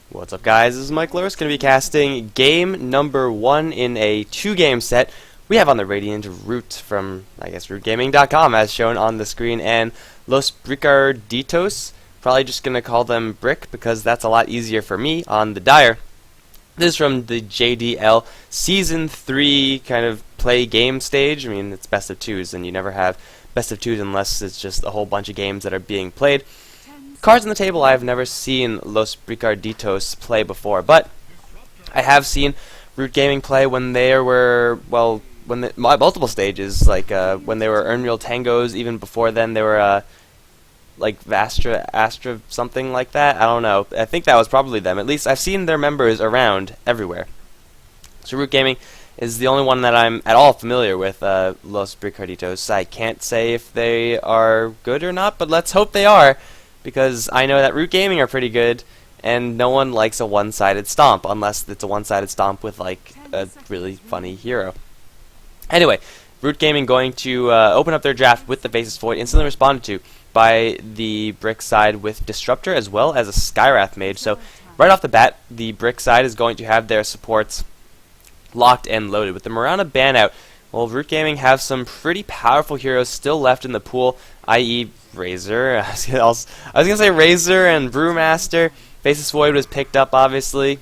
What's up, guys? This is Mike Lewis, going to be casting game number 1 in a 2-game set. We have on the Radiant Root from, I guess, rootgaming.com, as shown on the screen, and Los Bricarditos. Probably just going to call them Brik, because that's a lot easier for me on the Dire. This is from the JDL Season 3 kind of play game stage. I mean, it's best of 2s, and you never have best of 2s unless it's just a whole bunch of games that are being played. Cards on the table, I've never seen Los Bricarditos play before, but I have seen Root Gaming play when they were, well, multiple stages, like when they were Unreal Tangos. Even before then, they were like Astra, something like that. I don't know. I think that was probably them. At least I've seen their members around everywhere. So Root Gaming is the only one that I'm at all familiar with, Los Bricarditos. I can't say if they are good or not, but let's hope they are, because I know that Root Gaming are pretty good, and no one likes a one-sided stomp, unless it's a one-sided stomp with, like, a really funny hero. Anyway, Root Gaming going to open up their draft with the Faceless Void, instantly responded to by the Brik side with Disruptor, as well as a Skywrath Mage. So, right off the bat, the Brik side is going to have their supports locked and loaded. With the Mirana ban out, well, Root Gaming have some pretty powerful heroes still left in the pool, i.e. Razor. I was going to say Razor and Brewmaster. Faceless Void was picked up, obviously.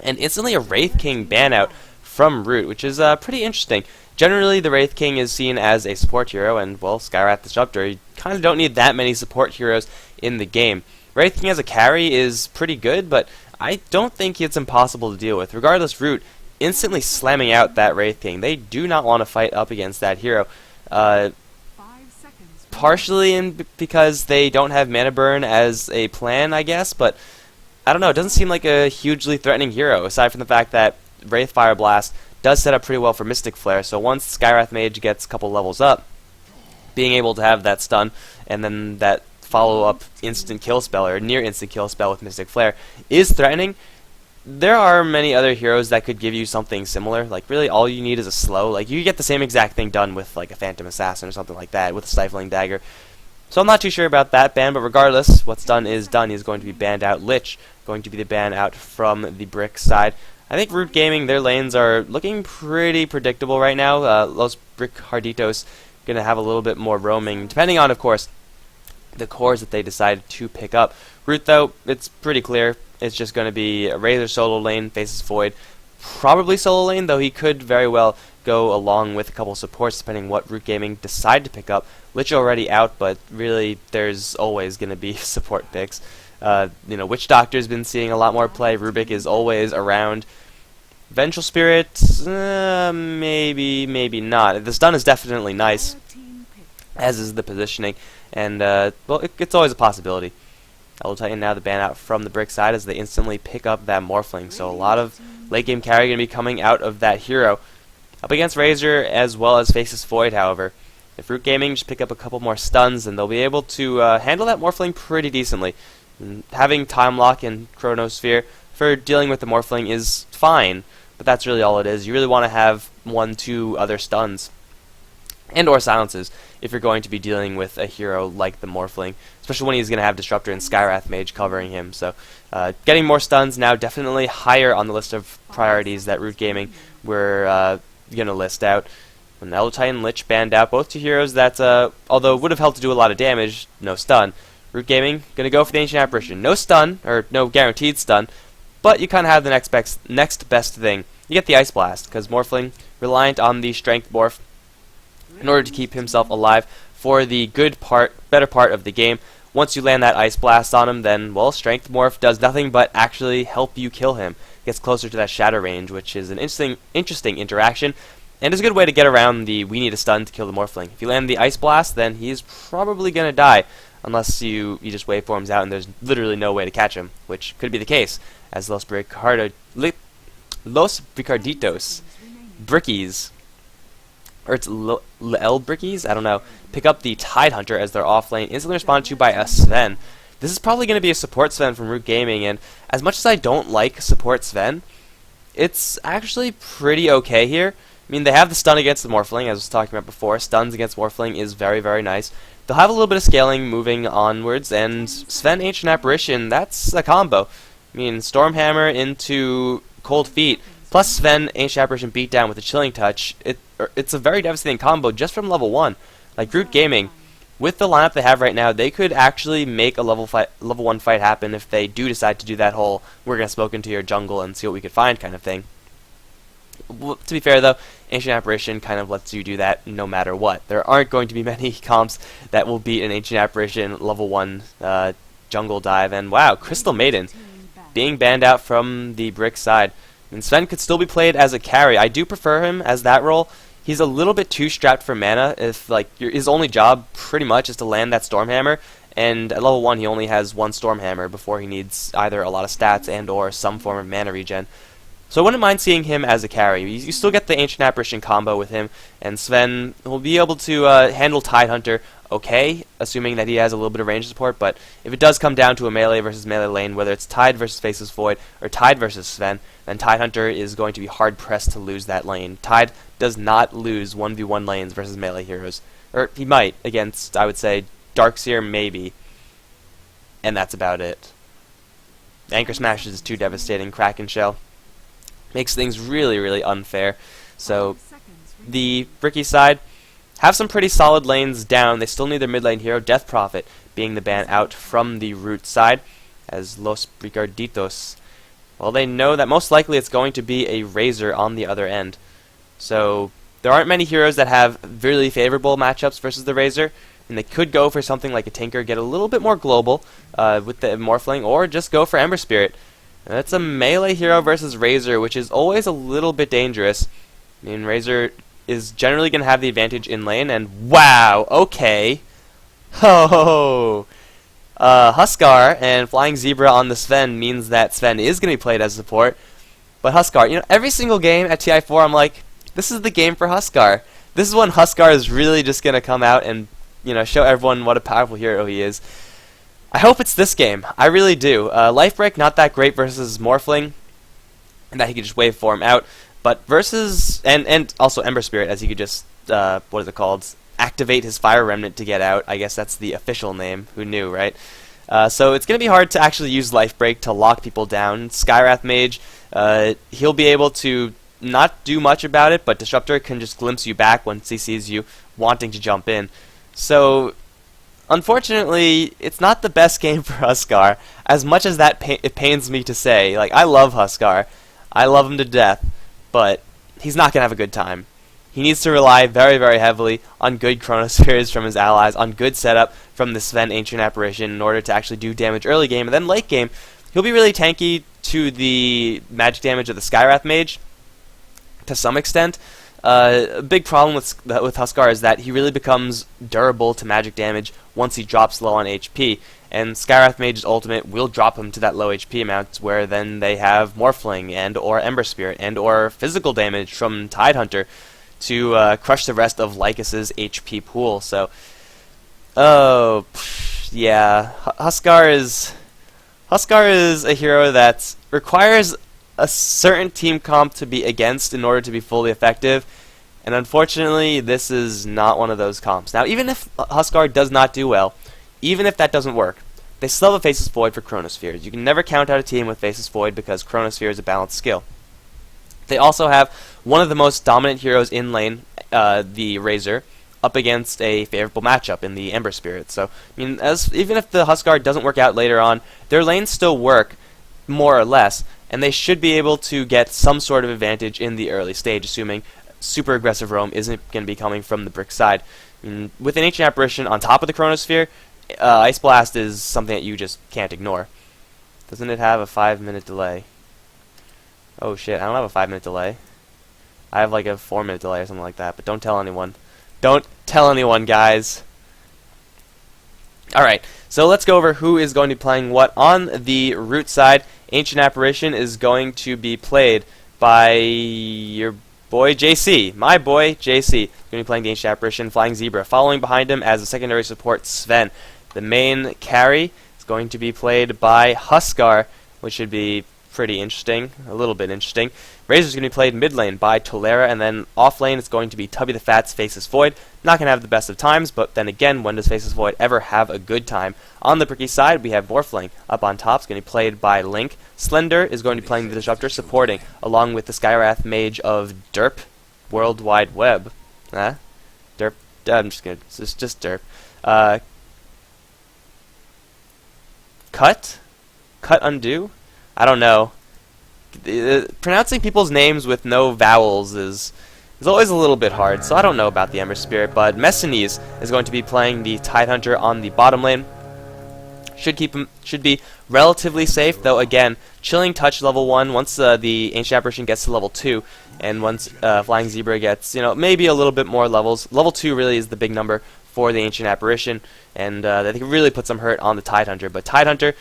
And instantly a Wraith King ban out from Root, which is pretty interesting. Generally, the Wraith King is seen as a support hero, and, well, Skywrath Disruptor, you kind of don't need that many support heroes in the game. Wraith King as a carry is pretty good, but I don't think it's impossible to deal with. Regardless, Root instantly slamming out that Wraith King. They do not want to fight up against that hero. Partially because they don't have mana burn as a plan, I guess, but I don't know, it doesn't seem like a hugely threatening hero, aside from the fact that Wraith Fire Blast does set up pretty well for Mystic Flare. So once Skywrath Mage gets a couple levels up, being able to have that stun and then that follow-up instant kill spell, or near instant kill spell with Mystic Flare, is threatening. There are many other heroes that could give you something similar. Like, really, all you need is a slow. Like, you get the same exact thing done with, like, a Phantom Assassin or something like that, with a Stifling Dagger. So I'm not too sure about that ban, but regardless, what's done is done. He's going to be banned out. Lich going to be the ban out from the Brik side. I think Root Gaming, their lanes are looking pretty predictable right now. Los Bricarditos going to have a little bit more roaming, depending on, of course, the cores that they decide to pick up. Root, though, it's pretty clear. It's just going to be a Razor solo lane, Faceless Void, probably solo lane, though he could very well go along with a couple supports, depending what Root Gaming decide to pick up. Lich already out, but really, there's always going to be support picks. Witch Doctor's been seeing a lot more play. Rubik is always around. Vengeful Spirit, maybe not. The stun is definitely nice, as is the positioning, and, well, it's always a possibility. Elder Titan now the ban out from the Brik side as they instantly pick up that Morphling. So a lot of late game carry going to be coming out of that hero. Up against Razor as well as Faceless Void, however. If Root Gaming just pick up a couple more stuns, then they'll be able to handle that Morphling pretty decently. And having Time Lock and Chronosphere for dealing with the Morphling is fine, but that's really all it is. You really want to have 1-2 other stuns and or silences if you're going to be dealing with a hero like the Morphling, especially when he's going to have Disruptor and Skywrath Mage covering him. So getting more stuns now, definitely higher on the list of priorities that Root Gaming were going to list out. When Elder Titan and Lich banned out, both two heroes that, although would have helped to do a lot of damage, no stun. Root Gaming going to go for the Ancient Apparition. No stun, or no guaranteed stun, but you kind of have the next best thing. You get the Ice Blast, because Morphling, reliant on the Strength Morph, in order to keep himself alive for the better part of the game. Once you land that Ice Blast on him, then, well, Strength Morph does nothing but actually help you kill him. Gets closer to that Shatter range, which is an interesting interaction, and is a good way to get around the we need a stun to kill the Morphling. If you land the Ice Blast, then he's probably going to die, unless you just waveforms out and there's literally no way to catch him, which could be the case, as Los Bricarditos, Brickies, or it's L Brickies, I don't know, pick up the Tide Hunter as their offlane, instantly responded to by a Sven. This is probably going to be a support Sven from Root Gaming, and as much as I don't like support Sven, it's actually pretty okay here. I mean, they have the stun against the Morphling, as I was talking about before. Stuns against Morphling is very, very nice. they'll have a little bit of scaling moving onwards, and Sven Ancient Apparition, that's a combo. I mean, Stormhammer into Cold Feet, plus Sven Ancient Apparition Beatdown with a Chilling Touch. It's a very devastating combo just from level 1. Like, Root Gaming, with the lineup they have right now, they could actually make a level 1 fight happen if they do decide to do that whole, we're going to smoke into your jungle and see what we could find kind of thing. Well, to be fair though, Ancient Apparition kind of lets you do that no matter what. There aren't going to be many comps that will beat an Ancient Apparition level 1 jungle dive. And wow, Crystal Maiden being banned out from the Brik side. And Sven could still be played as a carry. I do prefer him as that role. He's a little bit too strapped for mana. If like his only job pretty much is to land that Stormhammer, and at level 1 he only has one Stormhammer before he needs either a lot of stats and or some form of mana regen. So I wouldn't mind seeing him as a carry. You still get the Ancient Apparition combo with him, and Sven will be able to handle Tidehunter okay, assuming that he has a little bit of range support, but if it does come down to a melee versus melee lane, whether it's Tide versus Faceless Void or Tide versus Sven, then Tidehunter is going to be hard-pressed to lose that lane. Tide does not lose 1v1 lanes versus melee heroes. Or he might against, I would say, Darkseer maybe, and that's about it. Anchor Smash is too devastating. Kraken Shell makes things really, really unfair. So the Bricky side have some pretty solid lanes down. They still need their mid lane hero, Death Prophet, being the ban out from the Root side, as Los Bricarditos, well, they know that most likely it's going to be a Razor on the other end. So there aren't many heroes that have really favorable matchups versus the Razor, and they could go for something like a Tinker, get a little bit more global with the Morphling, or just go for Ember Spirit. And that's a melee hero versus Razor, which is always a little bit dangerous. I mean, Razor is generally going to have the advantage in lane, and wow, okay. Ho! Huskar and Flying Zebra on the Sven means that Sven is going to be played as support. But Huskar, you know, every single game at TI4, I'm like, this is the game for Huskar. This is when Huskar is really just going to come out and, you know, show everyone what a powerful hero he is. I hope it's this game. I really do. Life Break, not that great versus Morphling, and that he could just waveform out. But versus, and also Ember Spirit, as he could just, what is it called? Activate his Fire Remnant to get out. I guess that's the official name. Who knew, right? So it's going to be hard to actually use Life Break to lock people down. Skywrath Mage, he'll be able to not do much about it, but Disruptor can just glimpse you back once he sees you wanting to jump in. So, unfortunately, it's not the best game for Huskar, as much as that it pains me to say. Like, I love Huskar. I love him to death, but he's not going to have a good time. He needs to rely very, very heavily on good Chronospheres from his allies, on good setup from the Sven Ancient Apparition in order to actually do damage early game, and then late game, he'll be really tanky to the magic damage of the Skywrath Mage, to some extent. A big problem with Huskar is that he really becomes durable to magic damage once he drops low on HP, and Skywrath Mage's ultimate will drop him to that low HP amount, where then they have Morphling and or Ember Spirit and or physical damage from Tidehunter to crush the rest of Lycus's HP pool. So, yeah, Huskar is a hero that requires a certain team comp to be against in order to be fully effective, and unfortunately this is not one of those comps. Now, even if Huskar does not do well, even if that doesn't work, they still have a Faceless Void for Chronospheres. You can never count out a team with Faceless Void because Chronosphere is a balanced skill. They also have one of the most dominant heroes in lane, the Razor, up against a favorable matchup in the Ember Spirit. So, I mean, even if the Huskar doesn't work out later on, their lanes still work, more or less, and they should be able to get some sort of advantage in the early stage, assuming super aggressive roam isn't going to be coming from the Brik side. I mean, with an Ancient Apparition on top of the Chronosphere, Ice Blast is something that you just can't ignore. Doesn't it have a 5-minute delay? Oh shit, I don't have a 5-minute delay. I have like a 4-minute delay or something like that, but don't tell anyone. Don't tell anyone, guys. Alright, so let's go over who is going to be playing what. On the Root side, Ancient Apparition is going to be played by your boy JC. My boy JC. Going to be playing the Ancient Apparition, Flying Zebra. Following behind him as a secondary support, Sven. The main carry is going to be played by Huskar, which should be pretty interesting, a little bit interesting. Razor's going to be played mid lane by Tolera, and then off lane it's going to be Tubby the Fat's Faceless Void. Not going to have the best of times, but then again, when does Faceless Void ever have a good time? On the Bricky side, we have Morphling up on top. It's going to be played by Link. Slender is going to be playing the Disruptor, supporting, along with the Skywrath Mage of Derp, World Wide Web. Huh? Derp? I'm just going to, just Derp. Cut Undo? I don't know. Pronouncing people's names with no vowels is always a little bit hard, so I don't know about the Ember Spirit, but Messinese is going to be playing the Tidehunter on the bottom lane. Should be relatively safe, though again, Chilling Touch level 1 once the Ancient Apparition gets to level 2, and once Flying Zebra gets, maybe a little bit more levels. Level 2 really is the big number for the Ancient Apparition, and they can really put some hurt on the Tidehunter. But Tidehunter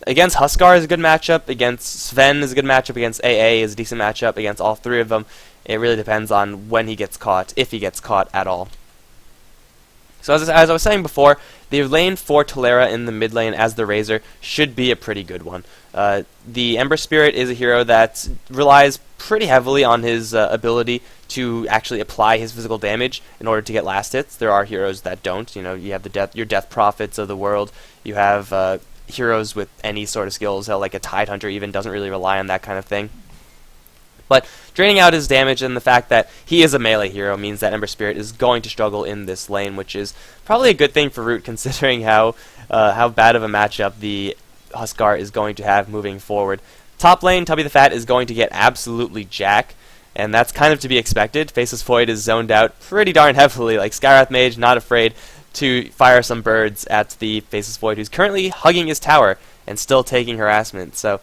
against Huskar is a good matchup, against Sven is a good matchup, against AA is a decent matchup, against all three of them. It really depends on when he gets caught, if he gets caught at all. So as I was saying before, the lane for Tolera in the mid lane as the Razor should be a pretty good one. The Ember Spirit is a hero that relies pretty heavily on his ability to actually apply his physical damage in order to get last hits. There are heroes that don't. You have your Death Prophets of the world. You have heroes with any sort of skills. Like a Tidehunter even doesn't really rely on that kind of thing. But draining out his damage and the fact that he is a melee hero means that Ember Spirit is going to struggle in this lane, which is probably a good thing for Root considering how bad of a matchup the Huskar is going to have moving forward. Top lane, Tubby the Fat is going to get absolutely jack, and that's kind of to be expected. Faceless Void is zoned out pretty darn heavily, like Skywrath Mage not afraid to fire some birds at the Faceless Void, who's currently hugging his tower and still taking harassment. So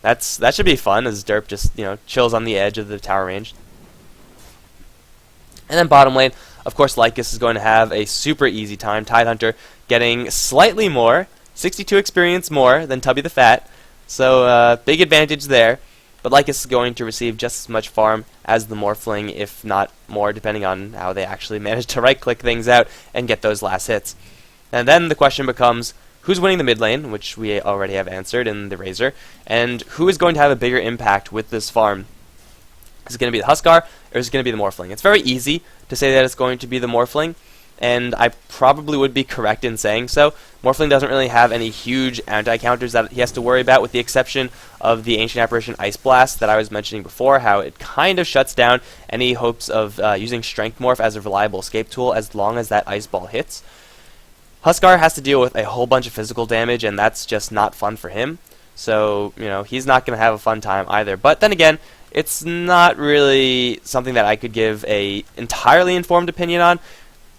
that should be fun as Derp just chills on the edge of the tower range. And then bottom lane, of course, Lycus is going to have a super easy time. Tidehunter getting slightly more, 62 experience more than Tubby the Fat, so big advantage there. But Lycus is going to receive just as much farm as the Morphling, if not more, depending on how they actually manage to right-click things out and get those last hits. And then the question becomes, who's winning the mid lane, which we already have answered in the Razor, and who is going to have a bigger impact with this farm? Is it going to be the Huskar, or is it going to be the Morphling? It's very easy to say that it's going to be the Morphling, and I probably would be correct in saying so. Morphling doesn't really have any huge anti-counters that he has to worry about, with the exception of the Ancient Apparition Ice Blast that I was mentioning before, how it kind of shuts down any hopes of using Strength Morph as a reliable escape tool as long as that Ice Ball hits. Huskar has to deal with a whole bunch of physical damage, and that's just not fun for him. So, he's not going to have a fun time either. But then again, it's not really something that I could give a entirely informed opinion on.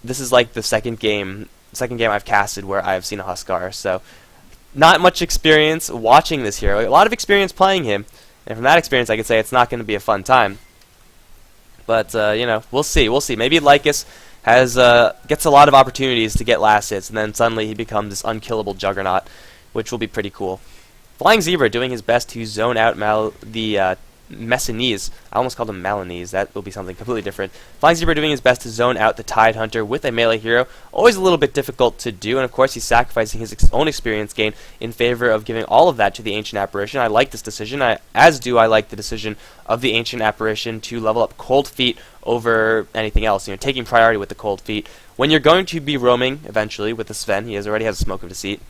This is like the second game I've casted where I've seen a Huskar, so not much experience watching this hero. A lot of experience playing him, and from that experience I could say it's not going to be a fun time. But, we'll see. Maybe Lycus gets a lot of opportunities to get last hits, and then suddenly he becomes this unkillable juggernaut, which will be pretty cool. Flying Zebra doing his best to zone out the Messinese. I almost called him Malinese. That will be something completely different. Flying Zebra doing his best to zone out the Tidehunter with a melee hero. Always a little bit difficult to do, and of course he's sacrificing his own experience gain in favor of giving all of that to the Ancient Apparition. I like this decision, as do I like the decision of the Ancient Apparition to level up Cold Feet over anything else, taking priority with the Cold Feet. When you're going to be roaming eventually with the Sven, he already has a Smoke of Deceit,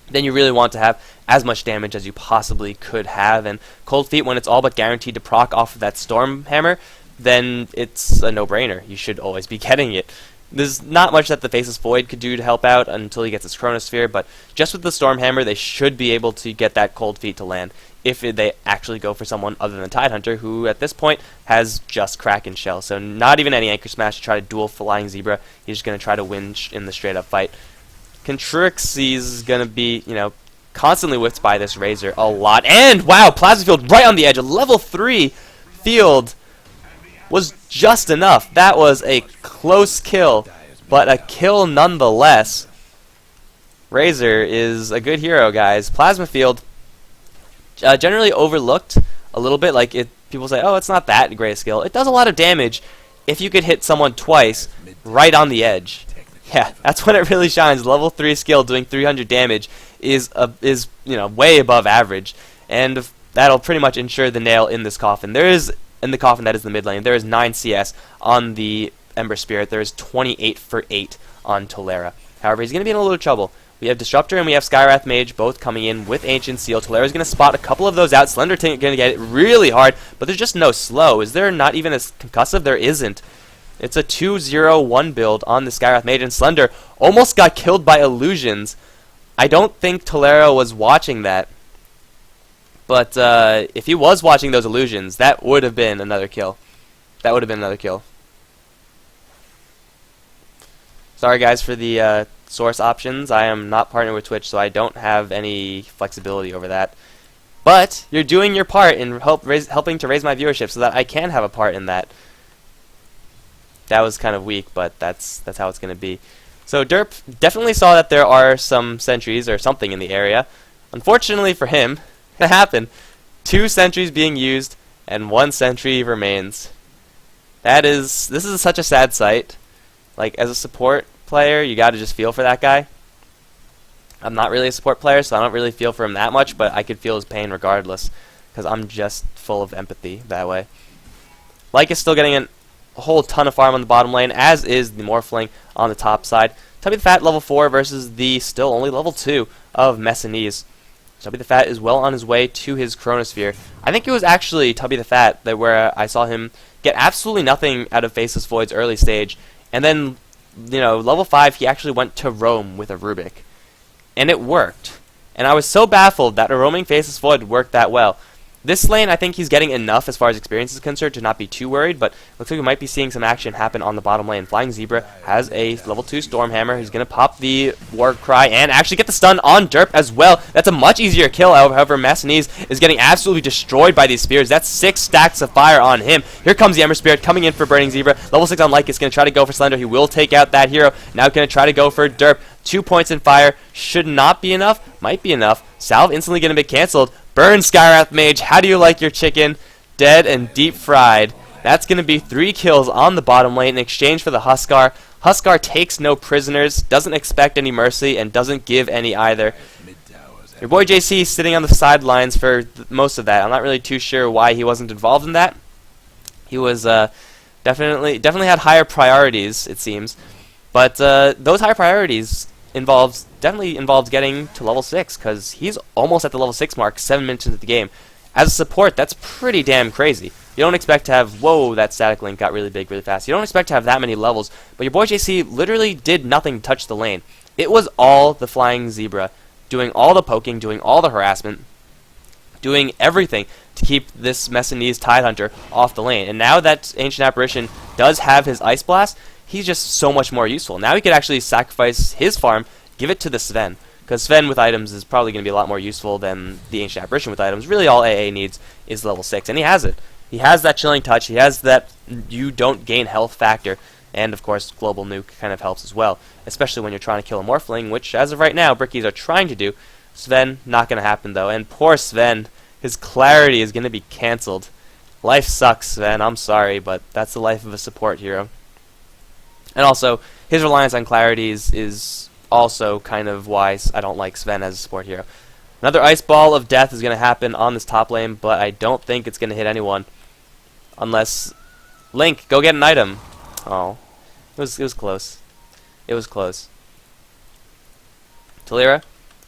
then you really want to have as much damage as you possibly could have. And Cold Feet, when it's all but guaranteed to proc off of that Storm Hammer, then it's a no-brainer. You should always be getting it. There's not much that the Faceless Void could do to help out until he gets his Chronosphere, but just with the Storm Hammer, they should be able to get that Cold Feet to land if they actually go for someone other than Tidehunter, who at this point has just Kraken Shell. So not even any Anchor Smash to try to duel Flying Zebra. He's just going to try to win in the straight-up fight. Contrixie is going to be, constantly whipped by this Razor a lot. And, wow, Plasma Field right on the edge. A level 3 field was just enough. That was a close kill, but a kill nonetheless. Razor is a good hero, guys. Plasma Field, generally overlooked a little bit. People say, oh, it's not that great a skill. It does a lot of damage if you could hit someone twice right on the edge. Yeah, that's when it really shines. Level 3 skill doing 300 damage is way above average. and that'll pretty much ensure the nail in this coffin. There is, in the coffin that is the mid lane, there is 9 CS on the Ember Spirit. There is 28 for 8 on Tolera. However, he's going to be in a little trouble. We have Disruptor and we have Skywrath Mage both coming in with Ancient Seal. Tolera's going to spot a couple of those out. Slender going to get it really hard, but there's just no slow. Is there not even a concussive? There isn't. It's a 2-0-1 build on the Skywrath Mage, and Slender almost got killed by illusions. I don't think Tolera was watching that, but if he was watching those illusions, that would have been another kill. That would have been another kill. Sorry guys for the source options. I am not partnered with Twitch, so I don't have any flexibility over that. But you're doing your part in helping to raise my viewership so that I can have a part in that. That was kind of weak, but that's how it's going to be. So Derp definitely saw that there are some sentries or something in the area. Unfortunately for him, it happened. 2 sentries being used and 1 sentry remains. This is such a sad sight. Like, as a support player, you got to just feel for that guy. I'm not really a support player, so I don't really feel for him that much, but I could feel his pain regardless, because I'm just full of empathy that way. Like is still getting a whole ton of farm on the bottom lane, as is the Morphling on the top side. Tubby the Fat level 4 versus the still only level 2 of Messinese. Tubby the Fat is well on his way to his Chronosphere. I think it was actually Tubby the Fat that where I saw him get absolutely nothing out of Faceless Void's early stage, and then, you know, level 5 he actually went to roam with a Rubik. And it worked. And I was so baffled that a roaming Faceless Void worked that well. This lane, I think he's getting enough as far as experience is concerned to not be too worried, but looks like we might be seeing some action happen on the bottom lane. Flying Zebra has a level 2 Stormhammer. He's going to pop the War Cry and actually get the stun on Derp as well. That's a much easier kill, however, Messinese is getting absolutely destroyed by these spears. That's 6 stacks of fire on him. Here comes the Ember Spirit coming in for Burning Zebra. Level 6 on Lyke is going to try to go for Slender. He will take out that hero. Now going to try to go for Derp. 2 points in fire. Should not be enough. Might be enough. Salve instantly going to be cancelled. Burn, Skywrath Mage. How do you like your chicken? Dead and deep fried. That's going to be 3 kills on the bottom lane in exchange for the Huskar. Huskar takes no prisoners, doesn't expect any mercy, and doesn't give any either. Your boy JC sitting on the sidelines for most of that. I'm not really too sure why he wasn't involved in that. He was definitely had higher priorities, it seems. But those higher priorities definitely involves getting to level 6, because he's almost at the level 6 mark 7 minutes into the game. As a support, that's pretty damn crazy. You don't expect to have, whoa, that static link got really big really fast. You don't expect to have that many levels, but your boy JC literally did nothing to touch the lane. It was all the Flying Zebra, doing all the poking, doing all the harassment, doing everything to keep this Messinese Tidehunter off the lane. And now that Ancient Apparition does have his Ice Blast, he's just so much more useful. Now he could actually sacrifice his farm, give it to the Sven, because Sven with items is probably going to be a lot more useful than the Ancient Apparition with items. Really all AA needs is level 6, and he has it. He has that Chilling Touch, he has that you don't gain health factor, and of course Global Nuke kind of helps as well, especially when you're trying to kill a Morphling, which as of right now Brickies are trying to do. Sven, not going to happen though, and poor Sven, his clarity is going to be cancelled. Life sucks, Sven, I'm sorry, but that's the life of a support hero. And also, his reliance on clarity is also kind of why I don't like Sven as a support hero. Another Ice Ball of Death is going to happen on this top lane, but I don't think it's going to hit anyone. Unless... Link, go get an item. Oh. It was close. It was close. Tolera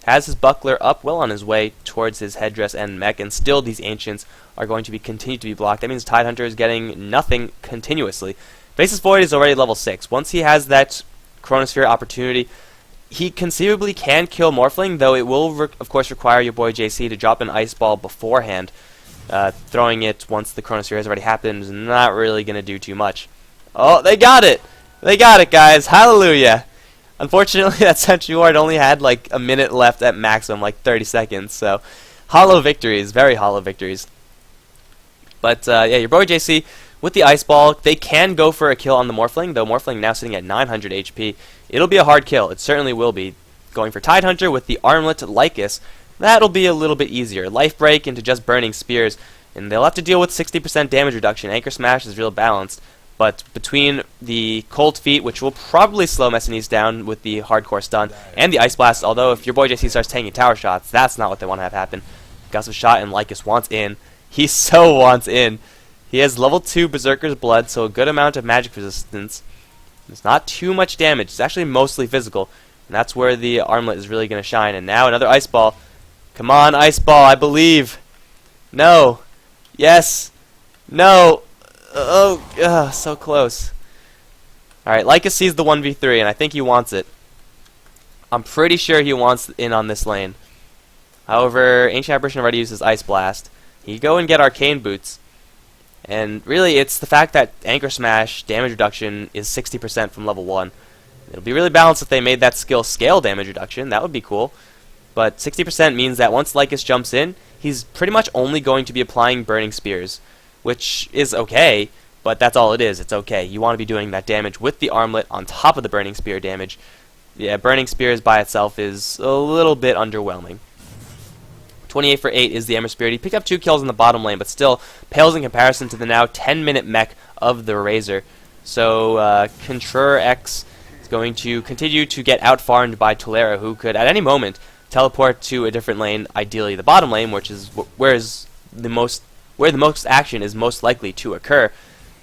has his buckler up, well on his way towards his headdress and mech, and still these Ancients are going to be continue to be blocked. That means Tidehunter is getting nothing continuously. Faceless Void is already level 6. Once he has that Chronosphere opportunity, he conceivably can kill Morphling, though it will, of course, require your boy JC to drop an Ice Ball beforehand. Throwing it once the Chronosphere has already happened is not really going to do too much. Oh, they got it! They got it, guys! Hallelujah! Unfortunately, that Sentry Ward only had like a minute left at maximum, like 30 seconds, so hollow victories, very hollow victories. But, yeah, your boy JC... with the Ice Ball, they can go for a kill on the Morphling, though Morphling now sitting at 900 HP. It'll be a hard kill. It certainly will be. Going for Tidehunter with the Armlet Lycus, that'll be a little bit easier. Life Break into just burning spears, and they'll have to deal with 60% damage reduction. Anchor Smash is real balanced, but between the Cold Feet, which will probably slow Messinese down with the Hardcore Stun, and the Ice Blast, although if your boy JC starts taking tower shots, that's not what they want to have happen. Gust of Shot, and Lycus wants in. He so wants in. He has level 2 Berserker's Blood, so a good amount of magic resistance. It's not too much damage. It's actually mostly physical. And that's where the armlet is really going to shine. And now another Ice Ball. Come on, Ice Ball, I believe. No. Yes. No. Oh, so close. Alright, Lycus sees the 1v3, and I think he wants it. I'm pretty sure he wants in on this lane. However, Ancient Apparition already uses Ice Blast. He go and get Arcane Boots. And really, it's the fact that Anchor Smash damage reduction is 60% from level 1. It'll be really balanced if they made that skill scale damage reduction. That would be cool. But 60% means that once Lycus jumps in, he's pretty much only going to be applying Burning Spears, which is okay, but that's all it is. It's okay. You want to be doing that damage with the armlet on top of the Burning Spear damage. Yeah, Burning Spears by itself is a little bit underwhelming. 28 for 8 is the Ember Spirit. He picked up 2 kills in the bottom lane, but still pales in comparison to the now 10-minute mech of the Razor. So, Control X is going to continue to get out-farmed by Tolera, who could, at any moment, teleport to a different lane, ideally the bottom lane, which is where the most action is most likely to occur.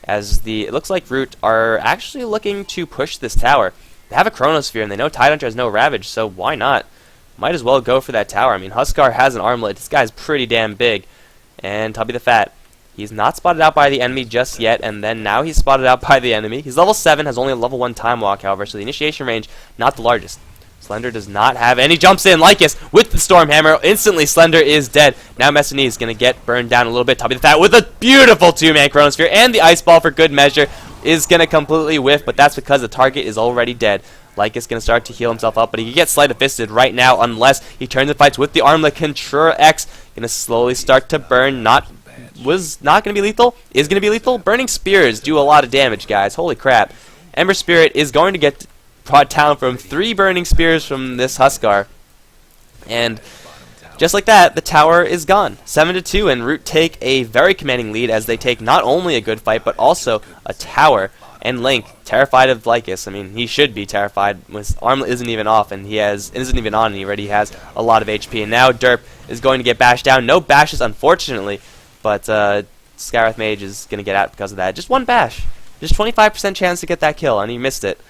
As it looks like Root are actually looking to push this tower. They have a Chronosphere, and they know Tidehunter has no Ravage, so why not? Might as well go for that tower. I mean, Huskar has an armlet. This guy's pretty damn big. And Tubby the Fat. He's not spotted out by the enemy just yet, and then now he's spotted out by the enemy. He's level 7, has only a level 1 Time Walk, however, so the initiation range, not the largest. Slender does not have any jumps in. Lycus with the Storm Hammer. Instantly, Slender is dead. Now Messini is going to get burned down a little bit. Tubby the Fat with a beautiful 2-man Chronosphere, and the Ice Ball for good measure is going to completely whiff, but that's because the target is already dead. Lycus going to start to heal himself up, but he can get Sleight of Fisted right now unless he turns and fights with the armlet. Control X going to slowly start to burn. Was not going to be lethal. Is going to be lethal. Burning Spears do a lot of damage, guys. Holy crap. Ember Spirit is going to get brought down from 3 Burning Spears from this Huskar. And just like that, the tower is gone. 7-2, and Root take a very commanding lead as they take not only a good fight, but also a tower. And Link, terrified of Lycus. I mean, he should be terrified. His armlet isn't even off, and isn't even on, and he already has a lot of HP. And now Derp is going to get bashed down. No bashes, unfortunately, but Skywrath Mage is going to get out because of that. Just 1 bash. Just 25% chance to get that kill, and he missed it.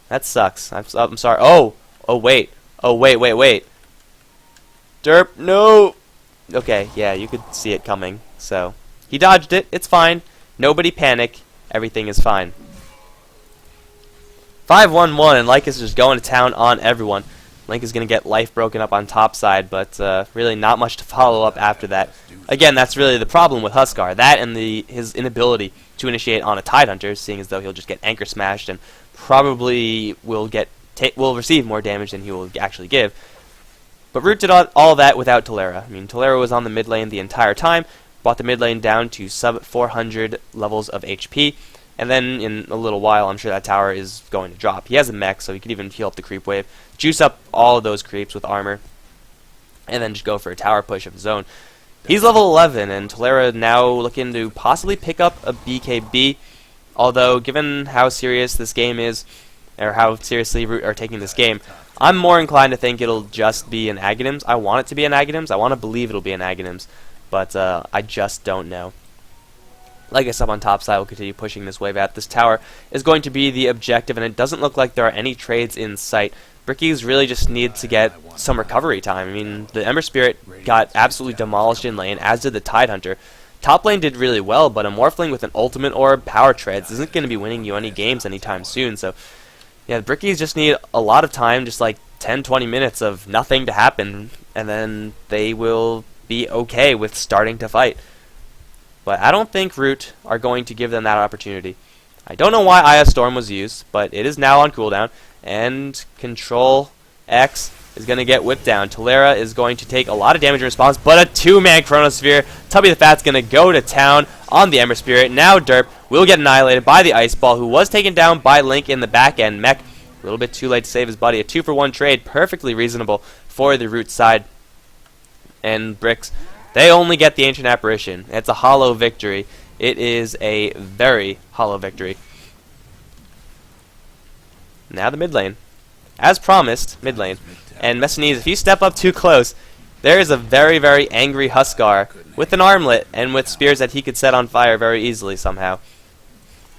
That sucks. I'm sorry. Oh, wait. Wait. Derp, no. Okay, yeah, you could see it coming. So, he dodged it. It's fine. Nobody panic. Everything is fine. 5-1-1, and Lycus is just going to town on everyone. Link is going to get life broken up on top side, but really not much to follow up after that. Again, that's really the problem with Huskar. That and his inability to initiate on a Tidehunter, seeing as though he'll just get Anchor Smashed and probably will receive more damage than he will actually give. But Root did all that without Tolera. I mean, Tolera was on the mid lane the entire time, brought the mid lane down to sub 400 levels of HP. And then in a little while, I'm sure that tower is going to drop. He has a mech, so he can even heal up the creep wave. Juice up all of those creeps with armor. And then just go for a tower push of his own. He's level 11, and Tolera now looking to possibly pick up a BKB. Although, given how serious this game is, or how seriously Root are taking this game, I'm more inclined to think it'll just be an Aghanims. I want it to be an Aghanims. I want to believe it'll be an Aghanims. But I just don't know. Lycus up on top side will continue pushing this wave out. This tower is going to be the objective, and it doesn't look like there are any trades in sight. Brickies really just need to get some recovery time. I mean, the Ember Spirit got absolutely demolished in lane, as did the Tidehunter. Top lane did really well, but a Morphling with an Ultimate Orb, Power Treads, isn't going to be winning you any games anytime soon. So, yeah, the Brickies just need a lot of time, just like 10-20 minutes of nothing to happen, and then they will be okay with starting to fight. But I don't think Root are going to give them that opportunity. I don't know why Aya Storm was used, but it is now on cooldown. And Control X is going to get whipped down. Tolera is going to take a lot of damage in response, but a 2-man Chronosphere. Tubby the Fat's going to go to town on the Ember Spirit. Now Derp will get annihilated by the Ice Ball, who was taken down by Link in the back end. Mech, a little bit too late to save his buddy. A 2-for-1 trade, perfectly reasonable for the Root side. And Bricks, they only get the Ancient Apparition. It's a hollow victory. It is a very hollow victory. Now the mid lane. As promised, mid lane. And Messinese, if you step up too close, There is a very, very angry Huskar with an armlet and with spears that he could set on fire very easily somehow.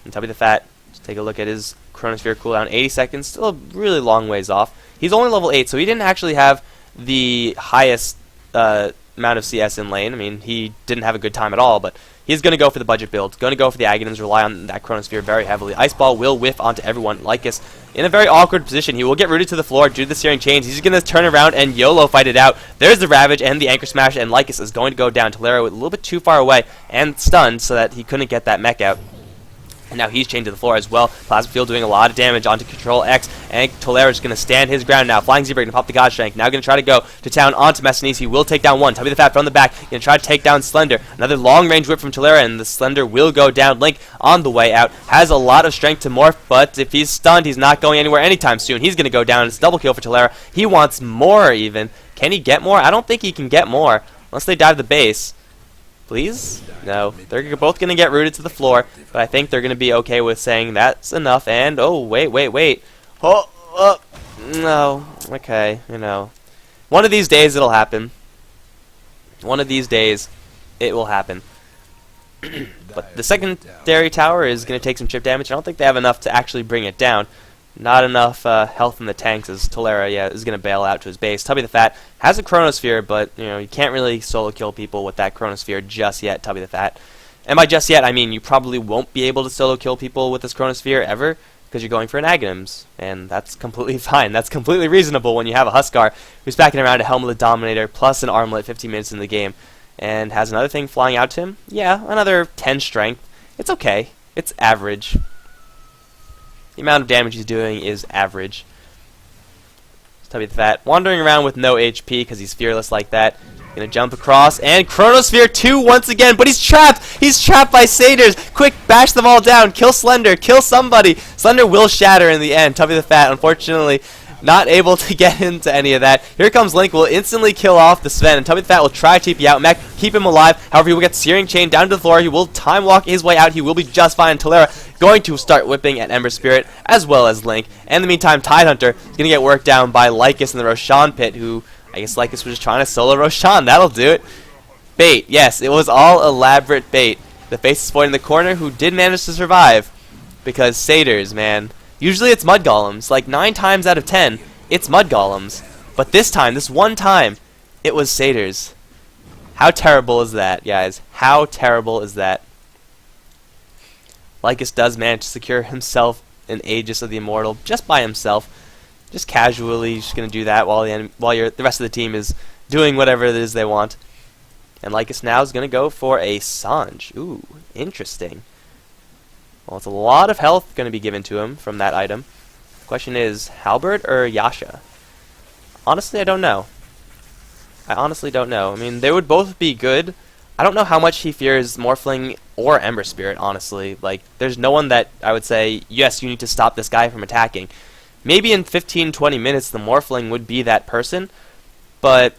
And Tubby the Fat, just take a look at his Chronosphere cooldown. 80 seconds, still a really long ways off. He's only level 8, so he didn't actually have the highest amount of CS in lane. I mean, he didn't have a good time at all, but he's going to go for the budget build. Going to go for the Aghanims, rely on that Chronosphere very heavily. Ice Ball will whiff onto everyone. Lycus in a very awkward position. He will get rooted to the floor due to the Searing Chains. He's going to turn around and YOLO fight it out. There's the Ravage and the Anchor Smash, and Lycus is going to go down. Tolera a little bit too far away and stunned so that he couldn't get that mech out. And now he's chained to the floor as well. Plasma Field doing a lot of damage onto Control X. And Tolera is going to stand his ground now. Flying Z-Break to pop the God Strength. Now going to try to go to town onto Messinese. He will take down one. Tubby the Fat from the back. Going to try to take down Slender. Another long range whip from Tolera. And the Slender will go down. Link on the way out. Has a lot of strength to morph. But if he's stunned, he's not going anywhere anytime soon. He's going to go down. It's a double kill for Tolera. He wants more even. Can he get more? I don't think he can get more. Unless they dive the base. Please? No. They're both going to get rooted to the floor, but I think they're going to be okay with saying that's enough. And, oh, wait. Oh, no. Okay, you know. One of these days it'll happen. One of these days it will happen. But the secondary tower is going to take some chip damage. I don't think they have enough to actually bring it down. Not enough health in the tanks as Tolera, is going to bail out to his base. Tubby the Fat has a Chronosphere, but you can't really solo kill people with that Chronosphere just yet, Tubby the Fat. And by just yet, I mean you probably won't be able to solo kill people with this Chronosphere ever, because you're going for an Aghanims, and that's completely fine. That's completely reasonable when you have a Huskar who's backing around a Helm of the Dominator plus an Armlet 15 minutes in the game, and has another thing flying out to him. Yeah, another 10 strength. It's okay. It's average. The amount of damage he's doing is average. Tubby the Fat wandering around with no HP because he's fearless like that. Gonna jump across and Chronosphere 2 once again, but he's trapped! He's trapped by Satyrs! Quick, bash them all down! Kill Slender! Kill somebody! Slender will shatter in the end. Tubby the Fat, unfortunately, not able to get into any of that. Here comes Link, will instantly kill off the Sven, and Tubby the Fat will try to TP out. Mech, keep him alive. However, he will get Searing Chain down to the floor. He will time walk his way out. He will be just fine. Tolera going to start whipping at Ember Spirit, as well as Link. And in the meantime, Tidehunter is going to get worked down by Lycus in the Roshan pit, who, I guess Lycus was just trying to solo Roshan. That'll do it. Bait. Yes, it was all elaborate bait. The Faceless Void in the corner, who did manage to survive. Because Satyrs, man. Usually it's Mud Golems. Like 9 times out of 10, it's Mud Golems. But this time, this one time, it was Satyrs. How terrible is that, guys? How terrible is that? Lycus does manage to secure himself an Aegis of the Immortal just by himself. Just casually, just going to do that while the rest of the team is doing whatever it is they want. And Lycus now is going to go for a Sange. Ooh, interesting. Well, it's a lot of health going to be given to him from that item. The question is, Halberd or Yasha? Honestly, I don't know. I honestly don't know. I mean, they would both be good. I don't know how much he fears Morphling or Ember Spirit, honestly. Like, there's no one that I would say, yes, you need to stop this guy from attacking. Maybe in 15-20 minutes, the Morphling would be that person. But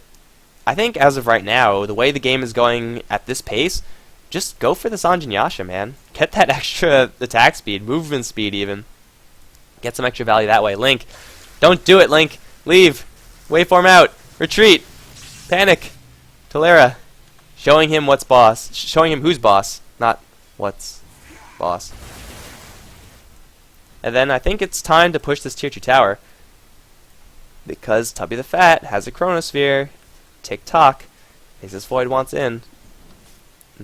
I think as of right now, the way the game is going at this pace, just go for the Sange and Yasha, man. Get that extra attack speed, movement speed even. Get some extra value that way. Link, don't do it, Link. Leave. Waveform out. Retreat. Panic. Tolera. Showing him what's boss. Showing him who's boss, not what's boss. And then I think it's time to push this tier 2 tower. Because Tubby the Fat has a Chronosphere. Tick-tock. Faceless Void wants in.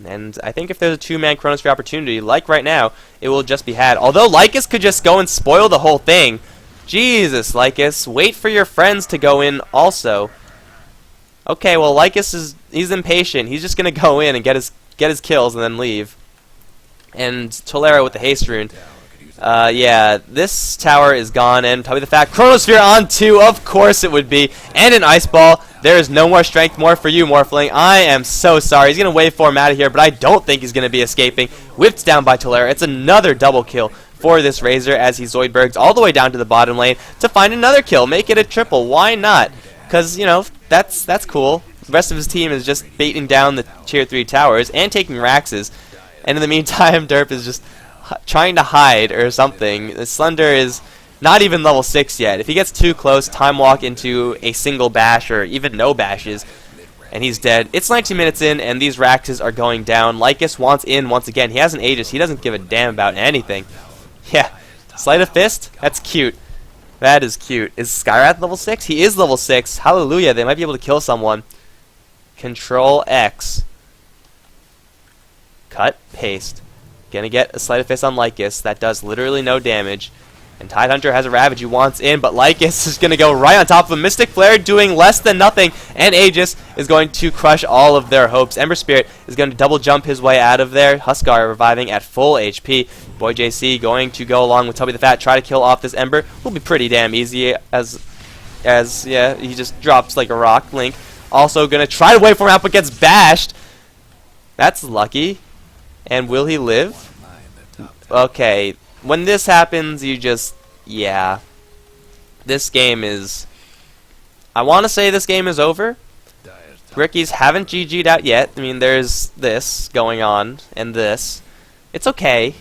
And I think if there's a 2-man Chronosphere opportunity, like right now, it will just be had. Although Lycus could just go and spoil the whole thing. Jesus, Lycus. Wait for your friends to go in also. Okay, well, Lycus he's impatient. He's just going to go in and get his kills and then leave. And Tolera with the haste rune. Yeah, this tower is gone, and Tubby the Fat, Chronosphere on 2, of course it would be, and an Ice Ball. There is no more strength more for you, Morphling. I am so sorry. He's going to waveform out of here, but I don't think he's going to be escaping. Whipped down by Tolera. It's another double kill for this Razor as he Zoidbergs all the way down to the bottom lane to find another kill. Make it a triple. Why not? Because, that's cool. The rest of his team is just baiting down the tier 3 towers and taking Raxes. And in the meantime, Derp is just trying to hide or something. The Slender is not even level 6 yet. If he gets too close, time walk into a single bash or even no bashes, and he's dead. It's 19 minutes in, and these Raxes are going down. Lycus wants in once again. He has an Aegis. He doesn't give a damn about anything. Yeah, Sleight of Fist? That's cute. That is cute. Is Skywrath level 6? He is level 6. Hallelujah, they might be able to kill someone. Control X. Cut, paste. Gonna get a Sleight of Fist on Lycus. That does literally no damage. And Tidehunter has a Ravage he wants in, but Lycus is going to go right on top of him. Mystic Flare doing less than nothing, and Aegis is going to crush all of their hopes. Ember Spirit is going to double jump his way out of there. Huskar reviving at full HP. Boy JC going to go along with Tubby the Fat, try to kill off this Ember. Will be pretty damn easy as yeah, he just drops like a rock. Link also going to try to wait for him out, but gets bashed. That's lucky. And will he live? Okay. When this happens, you just, yeah. This game is, I want to say this game is over. Brickies haven't GG'd out yet. I mean, there's this going on, and this. It's okay.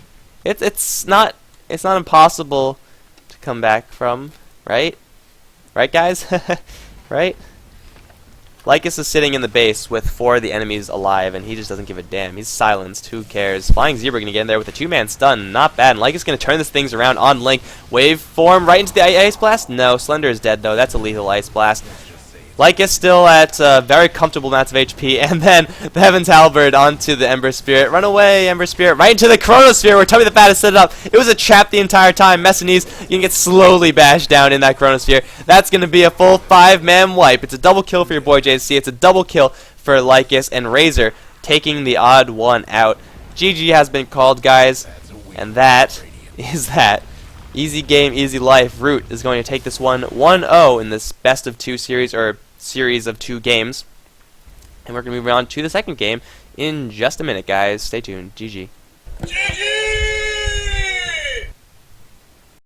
It's not impossible to come back from, right? Right, guys? Right? Lycus is sitting in the base with 4 of the enemies alive, and he just doesn't give a damn. He's silenced. Who cares? Flying Zebra going to get in there with a 2-man stun. Not bad. And Lycus going to turn this things around on Link. Wave form right into the Ice Blast? No. Slender is dead, though. That's a lethal Ice Blast. Lycus still at very comfortable amounts of HP, and then the Heaven's Halberd onto the Ember Spirit. Run away, Ember Spirit, right into the Chronosphere where Tubby the Fat has set it up. It was a trap the entire time. Messinese, you can get slowly bashed down in that Chronosphere. That's going to be a full 5-man wipe. It's a double kill for your boy JC. It's a double kill for Lycus, and Razor taking the odd one out. GG has been called, guys, and that is that. Easy game, easy life. Root is going to take this one 1-0 in this best of 2 series, or series of 2 games. And we're going to move on to the second game in just a minute, guys. Stay tuned. GG.